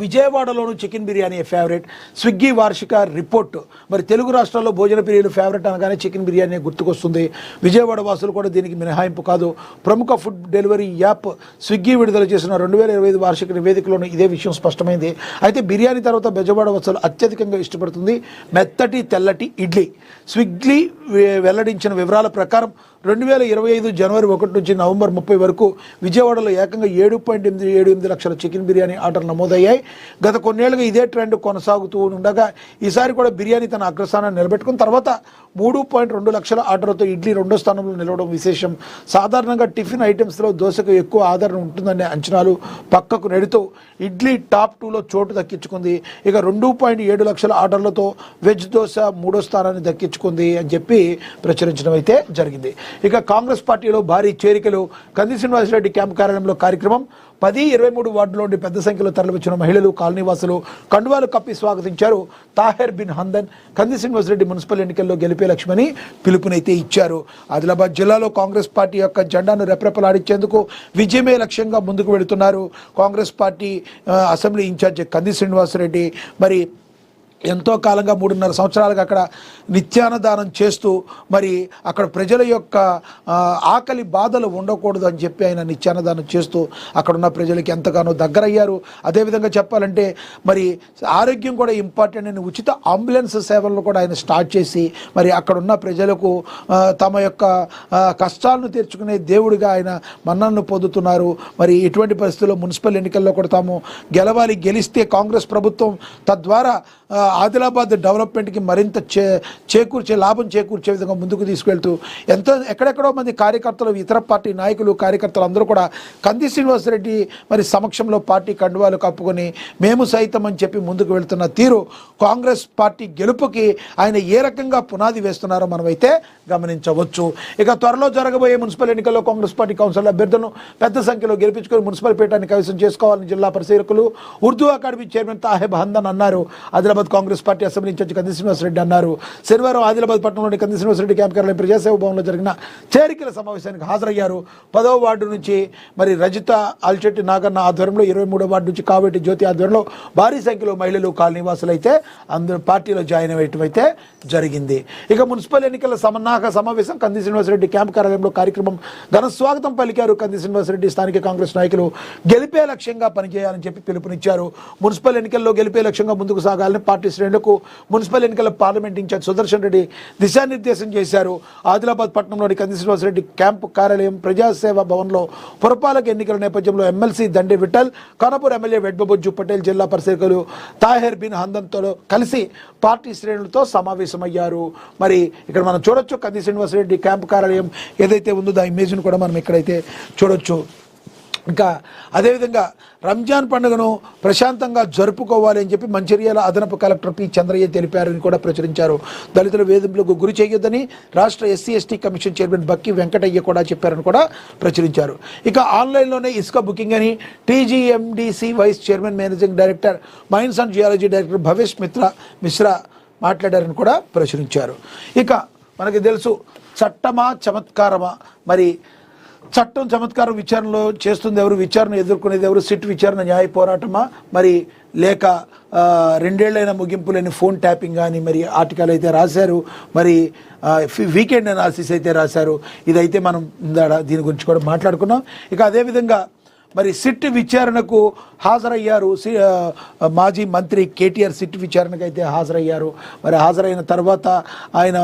విజయవాడలోను చికెన్ బిర్యానీ ఫేవరెట్, స్విగ్గీ వార్షిక రిపోర్టు. మరి తెలుగు రాష్ట్రాల్లో భోజన ప్రియులు ఫేవరెట్ అనగానే చికెన్ బిర్యానీ గుర్తుకొస్తుంది. విజయవాడ వాసులు కూడా దీనికి మినహాయింపు కాదు. ప్రముఖ ఫుడ్ డెలివరీ యాప్ స్విగ్గీ విడుదల చేసిన 2025 వార్షిక నివేదికలోనూ ఇదే విషయం స్పష్టమైంది. అయితే బిర్యానీ తర్వాత విజయవాడ వాసులు అత్యధికంగా ఇష్టపడుతుంది మెత్తటి తెల్లటి ఇడ్లీ. స్విగ్గీ వెల్లడించిన వివరాల ప్రకారం 2025 జనవరి 1 నుంచి నవంబర్ 30 వరకు విజయవాడలో ఏకంగా 7.878 లక్షల చికెన్ బిర్యానీ ఆర్డర్లు నమోదయ్యాయి. గత కొన్నేళ్లుగా ఇదే ట్రెండ్ కొనసాగుతూ ఉండగా ఈసారి కూడా బిర్యానీ తన అగ్రస్థానాన్ని నిలబెట్టుకున్న తర్వాత 3.2 లక్షల ఆర్డర్లతో ఇడ్లీ 2వ స్థానంలో నిలవడం విశేషం. సాధారణంగా టిఫిన్ ఐటమ్స్లో దోశకు ఎక్కువ ఆదరణ ఉంటుందనే అంచనాలు పక్కకు నెడుతూ ఇడ్లీ టాప్ 2లో చోటు దక్కించుకుంది. ఇక 2.7 లక్షల ఆర్డర్లతో వెజ్ దోశ 3వ స్థానాన్ని దక్కించుకుంది అని చెప్పి ప్రచురించడం అయితే జరిగింది. ఇక కాంగ్రెస్ పార్టీలో భారీ చేరికలు. కంది శ్రీనివాసరెడ్డి క్యాంపు కార్యాలయంలో కార్యక్రమం. 10-23 వార్డులోని పెద్ద సంఖ్యలో తరలివచ్చిన మహిళలు, కాలనీవాసులు కండువాలు కప్పి స్వాగతించారు. తాహెర్ బిన్ హందన్ కంది శ్రీనివాసరెడ్డి మున్సిపల్ ఎన్నికల్లో గెలిపే లక్ష్యమని పిలుపునైతే ఇచ్చారు. ఆదిలాబాద్ జిల్లాలో కాంగ్రెస్ పార్టీ యొక్క జెండాను రెపరెపలాడించేందుకు విజయమే లక్ష్యంగా ముందుకు వెళుతున్నారు కాంగ్రెస్ పార్టీ అసెంబ్లీ ఇన్ఛార్జ్ కంది శ్రీనివాసరెడ్డి. మరి ఎంతో కాలంగా 3.5 సంవత్సరాలుగా అక్కడ నిత్యాన్నదానం చేస్తూ మరి అక్కడ ప్రజల యొక్క ఆకలి బాధలు ఉండకూడదు అని చెప్పి ఆయన నిత్యాన్నదానం చేస్తూ అక్కడున్న ప్రజలకి ఎంతగానో దగ్గరయ్యారు. అదేవిధంగా చెప్పాలంటే మరి ఆరోగ్యం కూడా ఇంపార్టెంట్ అని ఉచిత అంబులెన్స్ సేవలను కూడా ఆయన స్టార్ట్ చేసి మరి అక్కడున్న ప్రజలకు తమ యొక్క కష్టాలను తీర్చుకునే దేవుడిగా ఆయన మన్ననను పొందుతున్నారు. మరి ఎటువంటి పరిస్థితుల్లో మున్సిపల్ ఎన్నికల్లో కూడా తాము గెలిస్తే కాంగ్రెస్ ప్రభుత్వం తద్వారా ఆదిలాబాద్ డెవలప్మెంట్కి మరింత లాభం చేకూర్చే విధంగా ముందుకు తీసుకెళ్తూ ఎక్కడెక్కడో మంది కార్యకర్తలు, ఇతర పార్టీ నాయకులు, కార్యకర్తలు అందరూ కూడా కంది శ్రీనివాసరెడ్డి మరి సమక్షంలో పార్టీ కండువాలు కప్పుకొని మేము సైతం అని చెప్పి ముందుకు వెళ్తున్న తీరు కాంగ్రెస్ పార్టీ గెలుపుకి ఆయన ఏ రకంగా పునాది వేస్తున్నారో మనమైతే గమనించవచ్చు. ఇక త్వరలో జరగబోయే మున్సిపల్ ఎన్నికల్లో కాంగ్రెస్ పార్టీ కౌన్సిల్ అభ్యర్థులను పెద్ద సంఖ్యలో గెలిపించుకొని మున్సిపల్ పీఠాన్ని కైవసం చేసుకోవాలని జిల్లా పరిశీలకులు, ఉర్దూ అకాడమీ చైర్మన్ తాహెబ్ హందన్ అన్నారు. Adilabad Congress party assembly in charge Kandi Srinivasa Reddy అన్నారు. శనివారం ఆదిలాబాద్ పట్టణంలోని కంది శ్రీనివాసరెడ్డి క్యాంప్ కార్యాలయం ప్రజాసేవ భవన్లో జరిగిన చేరికల సమావేశానికి హాజరయ్యారు. 10వ వార్డు నుంచి మరి రజిత అల్చెట్టి నాగన్న ఆధ్వర్యంలో, 23వ వార్డు నుంచి కావేటి జ్యోతి ఆధ్వర్యంలో భారీ సంఖ్యలో మహిళలు కాలనీవాసులు అయితే అందరూ పార్టీలో జాయిన్ అయ్యటం అయితే జరిగింది. ఇక మున్సిపల్ ఎన్నికల సమన్నాహక సమావేశం కంది శ్రీనివాసరెడ్డి క్యాంప్ కార్యాలయంలో కార్యక్రమం ఘన స్వాగతం పలికారు. కంది శ్రీనివాసరెడ్డి స్థానిక కాంగ్రెస్ నాయకులు గెలిపే లక్ష్యంగా పనిచేయాలని చెప్పి పిలుపునిచ్చారు. మున్సిపల్ ఎన్నికల్లో గెలిపే లక్ష్యంగా ముందుకు సాగాలని పార్టీ శ్రేణులకు మున్సిపల్ ఎన్నికల పార్లమెంట్ ఇన్ఛార్జ్ సుదర్శన్ రెడ్డి దిశానిర్దేశం చేశారు. ఆదిలాబాద్ పట్టణంలోని కంది శ్రీనివాసరెడ్డి క్యాంపు కార్యాలయం ప్రజాసేవ భవన్లో పురపాలక ఎన్నికల నేపథ్యంలో ఎమ్మెల్సీ దండే విఠల్, ఖానాపూర్ ఎమ్మెల్యే వెడ్బబొజ్జు పటేల్, జిల్లా పరిశీలకులు తాహెర్ బిన్ హందన్తో కలిసి పార్టీ శ్రేణులతో సమావేశమయ్యారు. మరి ఇక్కడ మనం చూడొచ్చు కంది శ్రీనివాసరెడ్డి క్యాంపు కార్యాలయం ఏదైతే ఉందో ఆ ఇమేజ్ను కూడా మనం ఇక్కడైతే చూడొచ్చు. ఇంకా అదేవిధంగా రంజాన్ పండుగను ప్రశాంతంగా జరుపుకోవాలి అని చెప్పి మంచిర్యాల అదనపు కలెక్టర్ పి చంద్రయ్య తెలిపారని కూడా ప్రచురించారు. దళితుల వేధింపులకు గురి చేయొద్దని రాష్ట్ర SC ST commission chairman Bakki Venkataiah కూడా చెప్పారని కూడా ప్రచురించారు. ఇక ఆన్లైన్లోనే ఇసుక బుకింగ్ అని TGMDC vice chairman managing director mines and geology director Bhavesh Mishra మాట్లాడారని కూడా ప్రచురించారు. ఇక మనకి తెలుసు చట్టమా చమత్కారమా, మరి చట్టం చమత్కారం విచారణలో చేస్తుంది ఎవరు, విచారణ ఎదుర్కొనేది ఎవరు, సిట్ విచారణ న్యాయ పోరాటమా, మరి లేక 2 ఏళ్లైన ముగింపు లేని ఫోన్ ట్యాపింగ్ కానీ మరి ఆర్టికల్ అయితే రాశారు. మరి వీకెండ్ అనాలిసిస్ అయితే రాశారు. ఇదైతే మనం దీని గురించి కూడా మాట్లాడుకున్నాం. ఇక అదేవిధంగా మరి సిట్ విచారణకు హాజరయ్యారు. మాజీ మంత్రి కేటీఆర్ సిట్ విచారణకు అయితే హాజరయ్యారు. మరి హాజరైన తర్వాత ఆయన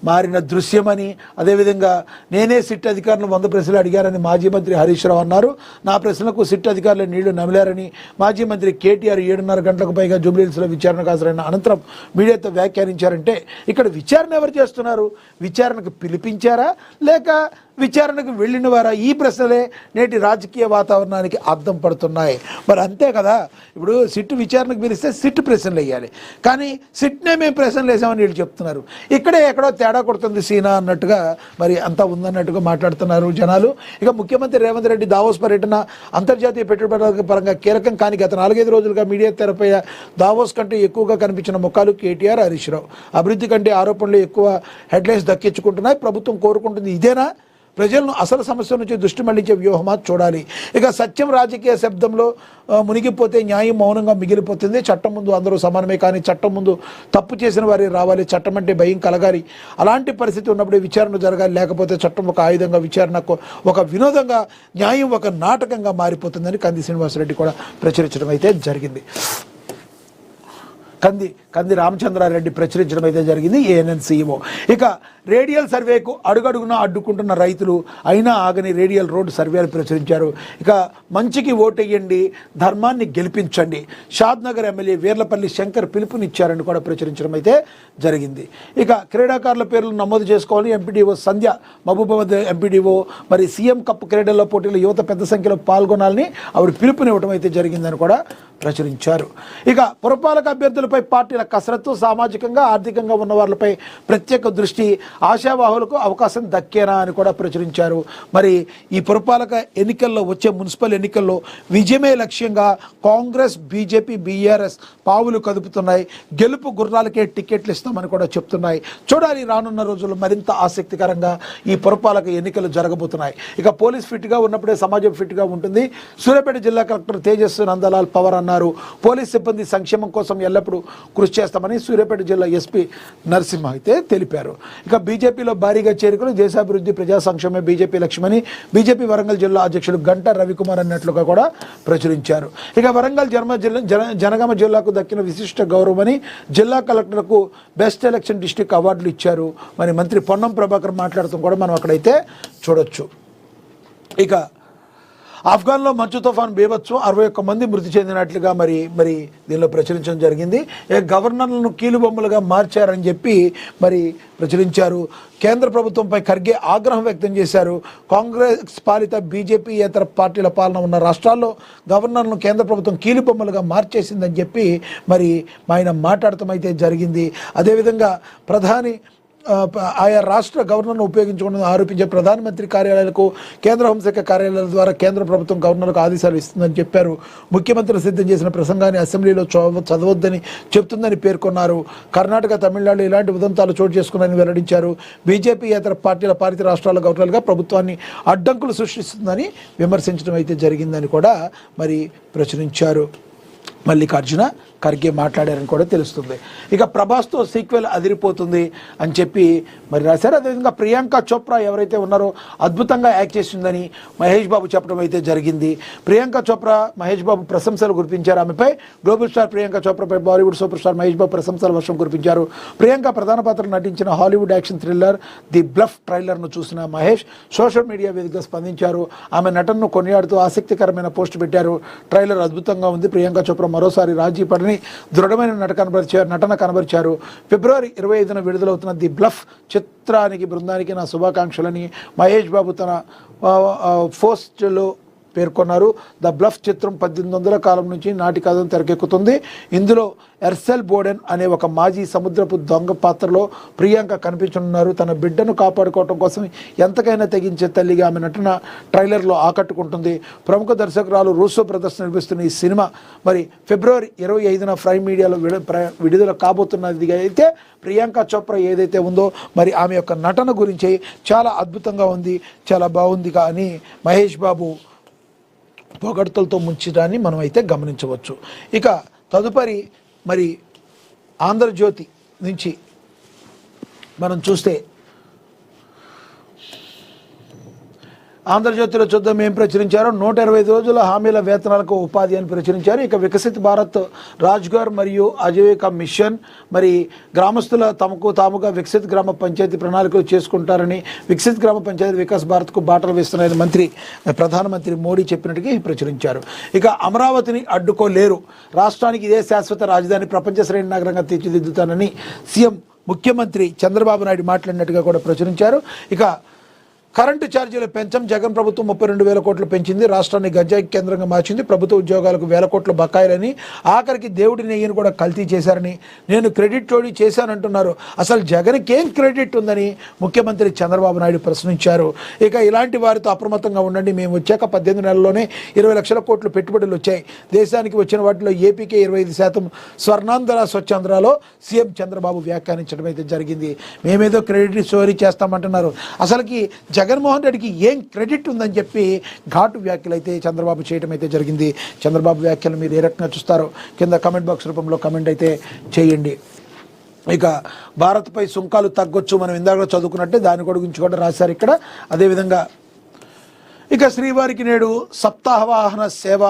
మారిన దృశ్యమని, అదేవిధంగా నేనే సిట్ అధికారులను 100 ప్రశ్నలు అడిగారని మాజీ మంత్రి హరీష్ రావు అన్నారు. నా ప్రశ్నలకు సిట్ అధికారులు నీళ్లు నమిలారని మాజీ మంత్రి కేటీఆర్ 7:30 గంటలకు పైగా జూబ్లీహిల్స్లో విచారణకు హాజరైన అనంతరం మీడియాతో వ్యాఖ్యానించారంటే ఇక్కడ విచారణ ఎవరు చేస్తున్నారు? విచారణకు పిలిపించారా లేక విచారణకు వెళ్ళిన వారా? ఈ ప్రశ్నలే నేటి రాజకీయ వాతావరణానికి అర్థం పడుతున్నాయి. మరి అంతే కదా, ఇప్పుడు సిట్ విచారణకు పిలిస్తే సిట్ ప్రశ్నలు వేయాలి, కానీ సిట్నే మేము ప్రశ్నలు వేసామని వీళ్ళు చెప్తున్నారు. ఇక్కడే ఎక్కడో తేడా కొడుతుంది సీనా అన్నట్టుగా మరి అంతా ఉందన్నట్టుగా మాట్లాడుతున్నారు జనాలు. ఇక ముఖ్యమంత్రి రేవంత్ రెడ్డి దావోస్ పర్యటన అంతర్జాతీయ పెట్టుబడుల పరంగా కీలకం. కానీ గత 4-5 రోజులుగా మీడియా తెరపై దావోస్ కంటే ఎక్కువగా కనిపించిన ముఖాలు కేటీఆర్, హరీష్ రావు. అభివృద్ధి కంటే ఆరోపణలు ఎక్కువ హెడ్లైన్స్ దక్కించుకుంటున్నాయి. ప్రభుత్వం కోరుకుంటుంది ఇదేనా? ప్రజలను అసలు సమస్య నుంచి దృష్టి మళ్లించే వ్యూహమా చూడాలి. ఇక సత్యం రాజకీయ శబ్దంలో మునిగిపోతే న్యాయం మౌనంగా మిగిలిపోతుంది. చట్టం ముందు అందరూ సమానమే, కానీ చట్టం ముందు తప్పు చేసిన వారే రావాలి. చట్టం అంటే భయం కలగాలి. అలాంటి పరిస్థితి ఉన్నప్పుడే విచారణ జరగాలి. లేకపోతే చట్టం ఒక ఆయుధంగా, విచారణకు ఒక వినోదంగా, న్యాయం ఒక నాటకంగా మారిపోతుందని కంది శ్రీనివాసరెడ్డి కూడా ప్రచురించడం అయితే జరిగింది. కంది రామచంద్రారెడ్డి ప్రచురించడం అయితే జరిగింది, ఏఎన్ఎన్ సీఈఓ. ఇక రేడియల్ సర్వేకు అడుగడుగునా అడ్డుకుంటున్న రైతులు అయినా ఆగని రేడియల్ రోడ్డు సర్వేలు ప్రచురించారు. ఇక మంచికి ఓటెయ్యండి, ధర్మాన్ని గెలిపించండి, షాద్నగర్ ఎమ్మెల్యే వీర్లపల్లి శంకర్ పిలుపునిచ్చారని కూడా ప్రచురించడం అయితే జరిగింది. ఇక క్రీడాకారుల పేర్లు నమోదు చేసుకోవాలని ఎంపీడీఓ సంధ్య, మహబూబాబాద్ ఎంపీడీఓ మరి సీఎం కప్ క్రీడల్లో పోటీలో యువత పెద్ద సంఖ్యలో పాల్గొనాలని ఆవిడ పిలుపునివ్వడం అయితే జరిగిందని కూడా ప్రచురించారు. ఇక పురపాలక అభ్యర్థులపై పార్టీల కసరత్తు, సామాజికంగా ఆర్థికంగా ఉన్న వారిపై ప్రత్యేక దృష్టి, ఆశావాహులకు అవకాశం దక్కేనా అని కూడా ప్రచురించారు. మరి ఈ పురపాలక ఎన్నికల్లో, వచ్చే మున్సిపల్ ఎన్నికల్లో విజయమే లక్ష్యంగా కాంగ్రెస్, బీజేపీ, బీఆర్ఎస్ పావులు కదుపుతున్నాయి. గెలుపు గుర్రాలకే టికెట్లు ఇస్తామని కూడా చెప్తున్నాయి. చూడాలి రానున్న రోజుల్లో మరింత ఆసక్తికరంగా ఈ పురపాలక ఎన్నికలు జరగబోతున్నాయి. ఇక పోలీస్ ఫిట్గా ఉన్నప్పుడే సమాజం ఫిట్గా ఉంటుంది. సూర్యాపేట జిల్లా కలెక్టర్ తేజస్వి నందలాల్ పవర్ అన్నారు. పోలీస్ సిబ్బంది సంక్షేమం కోసం ఎల్లప్పుడూ కృషి చేస్తామని సూర్యాపేట జిల్లా ఎస్పీ నరసింహ అయితే తెలిపారు. ఇక బీజేపీలో భారీగా చేరుకుని దేశాభివృద్ధి, ప్రజా సంక్షేమే బీజేపీ లక్ష్యమని బీజేపీ వరంగల్ జిల్లా అధ్యక్షుడు గంటా రవికుమార్ అన్నట్లుగా కూడా ప్రచురించారు. ఇక వరంగల్ జనగామ జిల్లాకు దక్కిన విశిష్ట గౌరవమని జిల్లా కలెక్టర్కు బెస్ట్ ఎలక్షన్ డిస్ట్రిక్ట్ అవార్డులు ఇచ్చారు. మరి మంత్రి పొన్నం ప్రభాకర్ మాట్లాడుతూ కూడా మనం అక్కడైతే చూడొచ్చు. ఇక ఆఫ్ఘన్లో మంచు తుఫాన్ బీభత్సం, 61 మంది మృతి చెందినట్లుగా మరి దీనిలో ప్రచురించడం జరిగింది. గవర్నర్లను కీలుబొమ్మలుగా మార్చారని చెప్పి మరి ప్రచురించారు. కేంద్ర ప్రభుత్వంపై ఖర్గే ఆగ్రహం వ్యక్తం చేశారు. కాంగ్రెస్ పాలిత బీజేపీయేతర పార్టీల పాలన ఉన్న రాష్ట్రాల్లో గవర్నర్లను కేంద్ర ప్రభుత్వం కీలుబొమ్మలుగా మార్చేసిందని చెప్పి మరి ఆయన మాట్లాడటం అయితే జరిగింది. అదేవిధంగా ప్రధాని ఆయా రాష్ట్ర గవర్నర్ను ఉపయోగించుకుని ఆరోపించే ప్రధానమంత్రి కార్యాలయాలకు కేంద్ర హోంశాఖ కార్యాలయాల ద్వారా కేంద్ర ప్రభుత్వం గవర్నర్కు ఆదేశాలు ఇస్తుందని చెప్పారు. ముఖ్యమంత్రి సిద్ధం చేసిన ప్రసంగాన్ని అసెంబ్లీలో చదవద్దని చెప్తుందని పేర్కొన్నారు. కర్ణాటక, తమిళనాడు ఇలాంటి ఉదంతాలు చోటు చేసుకున్నారని వెల్లడించారు. బీజేపీ ఇతర పార్టీల పాలిత రాష్ట్రాల గవర్నర్లుగా ప్రభుత్వాన్ని అడ్డంకులు సృష్టిస్తుందని విమర్శించడం అయితే జరిగిందని కూడా మరి ప్రచురించారు. మల్లికార్జున ఖర్గే మాట్లాడారని కూడా తెలుస్తుంది. ఇక ప్రభాస్తో సీక్వెల్ అదిరిపోతుంది అని చెప్పి మరి రాశారు. అదేవిధంగా ప్రియాంక చోప్రా ఎవరైతే ఉన్నారో అద్భుతంగా యాక్ట్ చేసిందని మహేష్ బాబు చెప్పడం అయితే జరిగింది. ప్రియాంక చోప్రా మహేష్ బాబు ప్రశంసలు కురిపించారు. ఆమెపై గ్లోబల్ స్టార్ ప్రియాంక చోప్రాపై బాలీవుడ్ సూపర్ స్టార్ మహేష్ బాబు ప్రశంసల వర్షం కురిపించారు. ప్రియాంక ప్రధాన పాత్ర నటించిన Hollywood action thriller the bluff ట్రైలర్ను చూసిన మహేష్ సోషల్ మీడియా వేదికగా స్పందించారు. ఆమె నటనను కొనియాడుతూ ఆసక్తికరమైన పోస్ట్ పెట్టారు. ట్రైలర్ అద్భుతంగా ఉంది. ప్రియాంక చోప్రా మరోసారి రాజీ పడని దృఢమైన నటన కనబరిచారు. ఫిబ్రవరి 25న విడుదలవుతున్న ది బ్లఫ్ చిత్రానికి బృందానికి నా శుభాకాంక్షలని మహేష్ బాబు తన పోస్ట్లో పేర్కొన్నారు. ద బ్లఫ్ చిత్రం 1800 కాలం నుంచి నాటి కథను తెరకెక్కుతుంది. ఇందులో ఎర్సెల్ బోడెన్ అనే ఒక మాజీ సముద్రపు దొంగ పాత్రలో ప్రియాంక కనిపించనున్నారు. తన బిడ్డను కాపాడుకోవడం కోసం ఎంతకైనా తెగించే తల్లిగా ఆమె నటన ట్రైలర్లో ఆకట్టుకుంటుంది. ప్రముఖ దర్శకురాలు రూసో బ్రదర్స్ నిర్మిస్తున్న ఈ సినిమా మరి ఫిబ్రవరి 25న ప్రైమ్ మీడియాలో విడుదల కాబోతున్నది. అయితే ప్రియాంక చోప్రా ఏదైతే ఉందో మరి ఆమె యొక్క నటన గురించి చాలా అద్భుతంగా ఉంది, చాలా బాగుంది అని మహేష్ బాబు పొగడ్తలతో ముంచడాన్ని మనం అయితే గమనించవచ్చు. ఇక తదుపరి మరి ఆంధ్రజ్యోతి నుంచి మనం చూస్తే ఆంధ్రజ్యోతిలో చూద్దాం ఏం ప్రచురించారో. 125 రోజుల హామీల వేతనాలకు ఉపాధి అని ప్రచురించారు. ఇక వికసిత్ భారత్ రాజ్గార్ మరియు ఆజీవికా మిషన్ మరి గ్రామస్తుల తమకు తాముగా వికసిత్ గ్రామ పంచాయతీ ప్రణాళికలు చేసుకుంటారని వికసిత్ గ్రామ పంచాయతీ వికాస్ భారత్కు బాటలు వేస్తున్నారని ప్రధానమంత్రి మోడీ చెప్పినట్టుగా ప్రచురించారు. ఇక అమరావతిని అడ్డుకోలేరు, రాష్ట్రానికి ఇదే శాశ్వత రాజధాని, ప్రపంచ శ్రేణి నగరంగా తీర్చిదిద్దుతానని సీఎం ముఖ్యమంత్రి చంద్రబాబు నాయుడు మాట్లాడినట్టుగా కూడా ప్రచురించారు. ఇక కరెంటు ఛార్జీలు పెంచం, జగన్ ప్రభుత్వం 32,000 కోట్లు పెంచింది, రాష్ట్రాన్ని గంజాయి కేంద్రంగా మార్చింది, ప్రభుత్వ ఉద్యోగాలకు 1,000 కోట్ల బకాయిలని, ఆఖరికి దేవుడి నెయ్యిని కూడా కల్తీ చేశారని, నేను క్రెడిట్ తోడి చేశానంటున్నారు. అసలు జగన్కి ఏం క్రెడిట్ ఉందని ముఖ్యమంత్రి చంద్రబాబు నాయుడు ప్రశ్నించారు. ఇక ఇలాంటి వారితో అప్రమత్తంగా ఉండండి, మేము వచ్చాక 18 నెలల్లోనే 20 లక్షల కోట్లు పెట్టుబడులు వచ్చాయి, దేశానికి వచ్చిన వాటిలో ఏపీకే 25% స్వర్ణాంధ్ర స్వచ్ఛాంధ్రలో సీఎం చంద్రబాబు వ్యాఖ్యానించడం అయితే జరిగింది. మేమేదో క్రెడిట్ స్టోరీ చేస్తామంటున్నారు, అసలుకి జగన్మోహన్ రెడ్డికి ఏం క్రెడిట్ ఉందని చెప్పి ఘాటు వ్యాఖ్యలు అయితే చంద్రబాబు చేయడం అయితే జరిగింది. చంద్రబాబు వ్యాఖ్యలు మీరు ఏ రకంగా చూస్తారో కింద కమెంట్ బాక్స్ రూపంలో కమెంట్ అయితే చేయండి. ఇక భారత్పై సుంకాలు తగ్గొచ్చు, మనం ఇందాక చదువుకున్నట్టే దాని గురించి కూడా రాశారు ఇక్కడ. అదేవిధంగా ఇక శ్రీవారికి నేడు సప్తాహవాహన సేవ,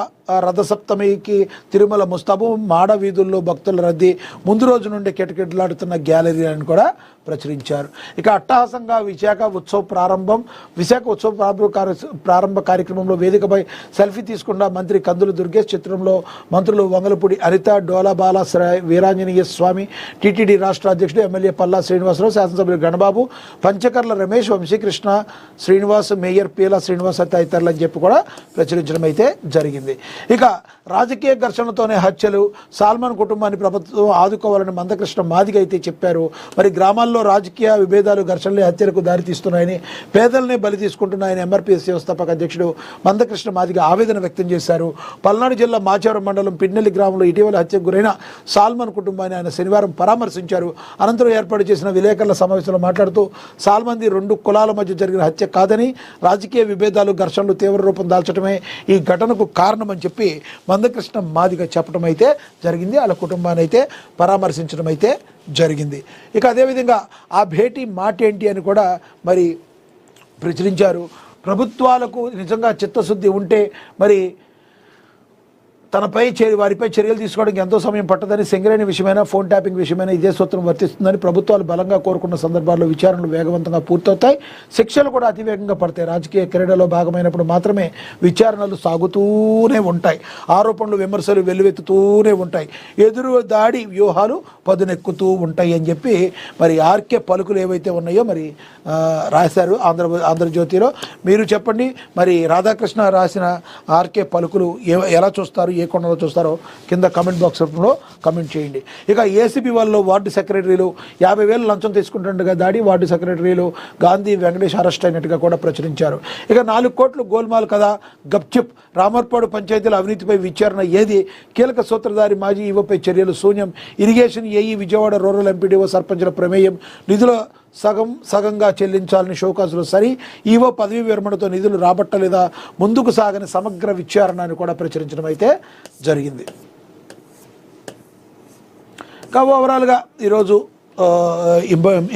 రథసప్తమికి తిరుమల ముస్తాబు, మాడ వీధుల్లో భక్తుల రద్దీ, ముందు రోజు నుండి కిటకిటలాడుతున్న గ్యాలరీ అని కూడా ప్రచురించారు. ఇక అట్టహాసంగా విశాఖ ఉత్సవ ప్రారంభ కార్యక్రమంలో వేదికపై సెల్ఫీ తీసుకున్న మంత్రి కందులు దుర్గేష్, చిత్రంలో మంత్రులు వంగలపూడి అనిత, డోలాబాల వీరాంజనేయ స్వామి, టీటీడీ రాష్ట్ర అధ్యక్షుడు ఎమ్మెల్యే పల్లా శ్రీనివాసరావు, శాసనసభ్యులు గణబాబు, పంచకర్ల రమేష్, వంశీకృష్ణ శ్రీనివాస్, మేయర్ పీలా శ్రీనివాస్ తదితరులు అని చెప్పి కూడా ప్రచురించడం అయితే జరిగింది. ఇక రాజకీయ ఘర్షణతోనే హత్యలు, సాల్మన్ కుటుంబాన్ని ప్రభుత్వం ఆదుకోవాలని మందకృష్ణ మాదిగ అయితే చెప్పారు. మరి గ్రామాల్లో రాజకీయ విభేదాలు ఘర్షణలే హత్యలకు దారితీస్తున్నాయని, పేదలనే బలి తీసుకుంటున్నాయని ఎంఆర్పీఎస్ వ్యవస్థాపక అధ్యక్షుడు మందకృష్ణ మాదిగ ఆవేదన వ్యక్తం చేశారు. పల్నాడు జిల్లా మాచవరం మండలం పిన్నెల్లి గ్రామంలో ఇటీవల హత్యకు గురైన సాల్మన్ కుటుంబాన్ని ఆయన శనివారం పరామర్శించారు. అనంతరం ఏర్పాటు చేసిన విలేకరుల సమావేశంలో మాట్లాడుతూ సాల్మన్ది 2 కులాల మధ్య జరిగిన హత్య కాదని, రాజకీయ విభేదాలు ఘర్షణలు తీవ్ర రూపం దాల్చడమే ఈ ఘటనకు కారణమని చెప్పి మందకృష్ణ మాదిగ చెప్పడం అయితే జరిగింది. వాళ్ళ కుటుంబాన్ని అయితే పరామర్శించడం అయితే జరిగింది. ఇక అదేవిధంగా ఆ భేటీ మాట ఏంటి అని కూడా మరి ప్రచురించారు. ప్రభుత్వాలకు నిజంగా చిత్తశుద్ధి ఉంటే మరి వారిపై చర్యలు తీసుకోవడానికి ఎంతో సమయం పట్టదని, సింగరేణి విషయమైనా ఫోన్ ట్యాపింగ్ విషయమైనా ఇదే సూత్రం వర్తిస్తుందని ప్రభుత్వాలు బలంగా కోరుకున్న సందర్భాల్లో విచారణలు వేగవంతంగా పూర్తవుతాయి, శిక్షలు కూడా అతివేగంగా పడతాయి. రాజకీయ క్రీడలో భాగమైనప్పుడు మాత్రమే విచారణలు సాగుతూనే ఉంటాయి, ఆరోపణలు విమర్శలు వెల్లువెత్తుతూనే ఉంటాయి, ఎదురు దాడి వ్యూహాలు పదునెక్కుతూ ఉంటాయి అని చెప్పి మరి ఆర్కే పలుకులు ఏవైతే ఉన్నాయో మరి రాశారు ఆంధ్రజ్యోతిలో. మీరు చెప్పండి, మరి రాధాకృష్ణ రాసిన ఆర్కే పలుకులు ఎలా చూస్తారు, ఏ కోణంలో చూస్తారో కింద కమెంట్ బాక్స్లో కమెంట్ చేయండి. ఇక ఏసీబీ వాళ్ళు వార్డు సెక్రటరీలు 50,000 లంచం తీసుకుంటుండగా దాడి, వార్డు సెక్రటరీలు గాంధీ వెంకటేష్ అరెస్ట్ అయినట్టుగా కూడా ప్రచురించారు. ఇక 4 కోట్లు గోల్మాల్ కదా గప్చిప్, రామర్పాడు పంచాయతీల అవినీతిపై విచారణ ఏది, కీలక సూత్రధారి మాజీ ఈవోపై చర్యలు శూన్యం, irrigation AE Vijayawada rural MPDO సర్పంచుల ప్రమేయం, నిధుల సగంగా చెల్లించాలని షోకాసులు సరి, ఈవో పదవి విరమణతో నిధులు రాబట్టలేదా, ముందుకు సాగని సమగ్ర విచారణ అని కూడా ప్రచురించడం అయితే జరిగింది. ఓవరాల్గా ఈరోజు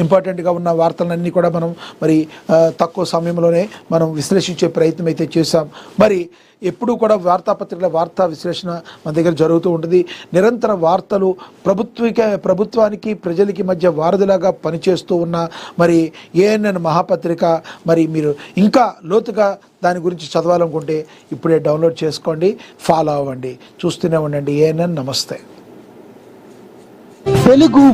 ఇంపార్టెంట్గా ఉన్న వార్తలన్నీ కూడా మనం మరి తక్కువ సమయంలోనే మనం విశ్లేషించే ప్రయత్నం అయితే చేశాం. మరి ఎప్పుడూ కూడా వార్తాపత్రికల వార్తా విశ్లేషణ మన దగ్గర జరుగుతూ ఉంటుంది. నిరంతర వార్తలు ప్రభుత్వానికి ప్రజలకి మధ్య వారధిలాగా పనిచేస్తూ ఉన్న మరి ఏఎన్ఎన్ మహాపత్రిక, మరి మీరు ఇంకా లోతుగా దాని గురించి చదవాలనుకుంటే ఇప్పుడే డౌన్లోడ్ చేసుకోండి, ఫాలో అవ్వండి, చూస్తూనే ఉండండి ఏఎన్ఎన్. నమస్తే. తెలుగు